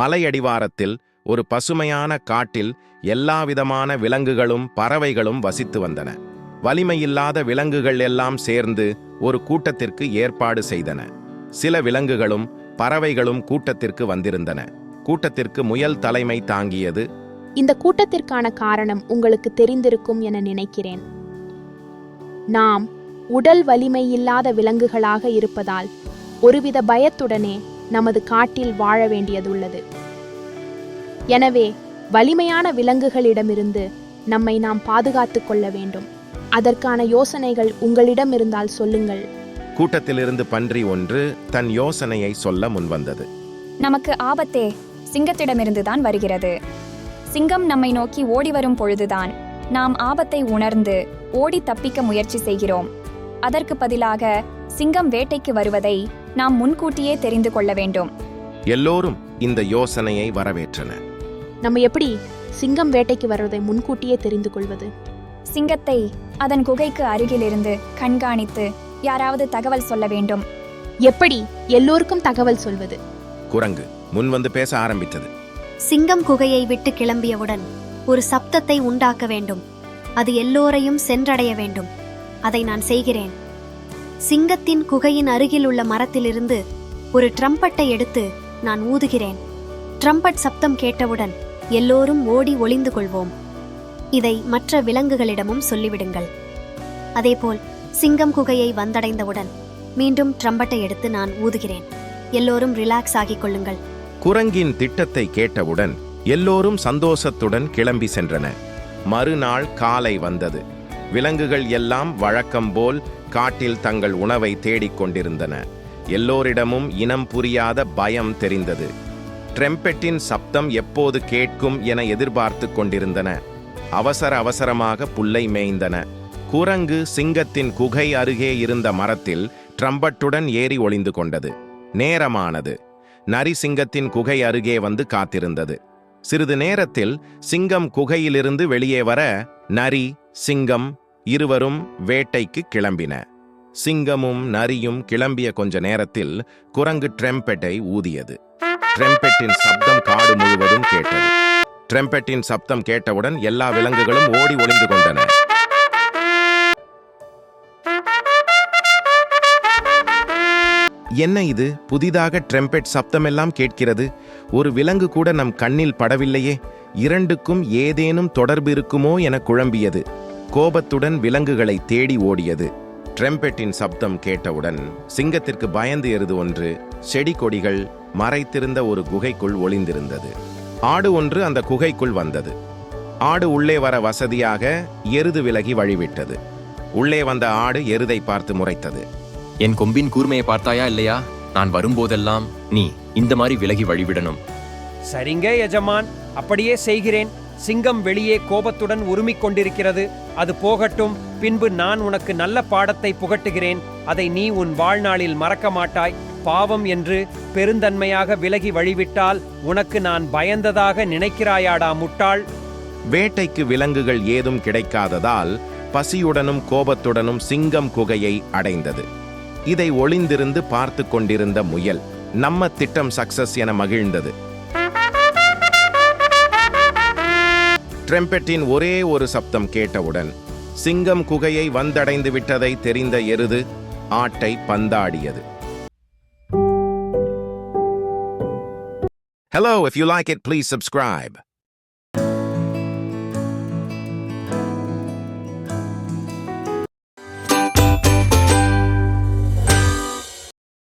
மலையடிவாரத்தில் ஒரு பசுமையான காட்டில் எல்லாவிதமான விலங்குகளும் பறவைகளும் வசித்து வந்தன. வலிமையில்லாத விலங்குகள் எல்லாம் சேர்ந்து ஒரு கூட்டத்திற்கு ஏற்பாடு செய்தன. சில விலங்குகளும் பறவைகளும் கூட்டத்திற்கு வந்திருந்தன. கூட்டத்திற்கு முயல் தலைமை தாங்கியது. இந்த கூட்டத்திற்கான காரணம் உங்களுக்கு தெரிந்திருக்கும் என நினைக்கிறேன். நாம் உடல் வலிமையில்லாத விலங்குகளாக இருப்பதால் ஒருவித பயத்துடனே நமது காட்டில் வாழ வேண்டியதுள்ளது. எனவே வலிமையான விலங்குகளிடமிருந்து நம்மை நாம் பாதுகாத்துக் கொள்ள வேண்டும். அதற்கான யோசனைகள் உங்களிடம் இருந்தால் சொல்லுங்கள். கூட்டத்திலிருந்து பன்றி ஒன்று தன் யோசனையை சொல்ல முன்வந்தது. நமக்கு ஆபத்தே சிங்கத்திடமிருந்துதான் வருகிறது. சிங்கம் நம்மை நோக்கி ஓடி வரும் பொழுதுதான் நாம் ஆபத்தை உணர்ந்து ஓடி தப்பிக்க முயற்சி செய்கிறோம். அதற்கு பதிலாக சிங்கம் வேட்டைக்கு வருவதை நாம் முன்கூட்டியே தெரிந்து கொள்ள வேண்டும். எல்லோரும் இந்த யோசனையை வரவேற்றனர். நம்ம எப்படி சிங்கம் வேட்டைக்கு வருவதை முன்கூட்டியே தெரிந்து கொள்வது? சிங்கத்தை அதன் குகைக்கு அருகிலிருந்து கண்காணித்து யாராவது தகவல் சொல்ல வேண்டும். எப்படி எல்லோருக்கும் தகவல் சொல்வது? குரங்கு முன்வந்து பேச ஆரம்பித்தது. சிங்கம் குகையை விட்டு கிளம்பியவுடன் ஒரு சப்தத்தை உண்டாக்க வேண்டும். அது எல்லோரையும் சென்றடைய வேண்டும். அதை நான் செய்கிறேன். சிங்கத்தின் குகையின் அருகில் உள்ள மரத்திலிருந்து ஒரு ட்ரம்பட்டை எடுத்து நான் ஊதுகிறேன். ட்ரம்பட் சப்தம் கேட்டவுடன் எல்லோரும் ஓடி ஒளிந்து கொள்வோம். இதை மற்ற விலங்குகளிடமும் சொல்லிவிடுங்கள். அதேபோல் சிங்கம் குகையை வந்தடைந்தவுடன் மீண்டும் ட்ரம்பட்டை எடுத்து நான் ஊதுகிறேன். எல்லோரும் ரிலாக்ஸ் ஆகிக் கொள்ளுங்கள். குரங்கின் திட்டத்தை கேட்டவுடன் எல்லோரும் சந்தோஷத்துடன் கிளம்பி சென்றனர். மறுநாள் காலை வந்தது. விலங்குகள் எல்லாம் வழக்கம் போல் காட்டில் தங்கள் உணவை தேடிக் கொண்டிருந்தன. எல்லோரிடமும் இனம் புரியாத பயம் தெரிந்தது. ட்ரம்பெட்டின் சப்தம் எப்போது கேட்கும் என எதிர்பார்த்து கொண்டிருந்தன. அவசரமாக புல்லை மேய்ந்தன. குரங்கு சிங்கத்தின் குகை அருகே இருந்த மரத்தில் ட்ரம்பட்டுடன் ஏறி ஒளிந்து கொண்டது. நேரமானது. நரி சிங்கத்தின் குகை அருகே வந்து காத்திருந்தது. சிறிது நேரத்தில் சிங்கம் குகையிலிருந்து வெளியே வர நரி சிங்கம் இருவரும் வேட்டைக்கு கிளம்பின. சிங்கமும் நரியும் கிளம்பிய கொஞ்ச நேரத்தில் குரங்கு ட்ரம்பெட்டை ஊதியது. ட்ரம்பெட்டின் சப்தம் காடு முழுவதும் கேட்டது. ட்ரம்பெட்டின் சப்தம் கேட்டவுடன் எல்லா விலங்குகளும் ஓடி ஒளிந்து கொண்டன. என்ன இது? புதிதாக ட்ரம்பெட் சப்தமெல்லாம் கேட்கிறது. ஒரு விலங்கு கூட நம் கண்ணில் படவில்லையே. இரண்டுக்கும் ஏதேனும் தொடர்பு இருக்குமோ என குழம்பியது. கோபத்துடன் விலங்குகளை தேடி ஓடியது. ட்ரம்பெட்டின் சப்தம் கேட்டவுடன் சிங்கத்திற்கு பயந்து எருது ஒன்று செடி கொடிகள் மறைத்திருந்த ஒரு குகைக்குள் ஒளிந்திருந்தது. ஆடு ஒன்று அந்த குகைக்குள் வந்தது. ஆடு உள்ளே வர வசதியாக எருது விலகி வழிவிட்டது. உள்ளே வந்த ஆடு எருதை பார்த்து முறைத்தது. என் கொம்பின் கூர்மையை பார்த்தாயா இல்லையா? நான் வரும்போதெல்லாம் நீ இந்த மாதிரி விலகி வழிவிடணும். சரிங்க எஜமான், அப்படியே செய்கிறேன். சிங்கம் வெளியே கோபத்துடன் உருமிக் கொண்டிருக்கிறது. அது போகட்டும். பின்பு நான் உனக்கு நல்ல பாடத்தை புகட்டுகிறேன். அதை நீ உன் வாழ்நாளில் மறக்க மாட்டாய். பாவம் என்று பெருந்தன்மையாக விலகி வழிவிட்டால் உனக்கு நான் பயந்ததாக நினைக்கிறாயாடா முட்டாள். வேட்டைக்கு விலங்குகள் ஏதும் கிடைக்காததால் பசியுடனும் கோபத்துடனும் சிங்கம் குகையை அடைந்தது. இதை ஒளிந்திருந்து பார்த்து கொண்டிருந்த முயல் நம்ம திட்டம் சக்சஸ் என மகிழ்ந்தது. ட்ரம்பெட்டின் ஒரே ஒரு சப்தம் கேட்டவுடன் சிங்கம் குகையை வந்தடைந்து விட்டதை தெரிந்த எருது ஆட்டை பந்தாடியது. Hello, if you like it, please subscribe.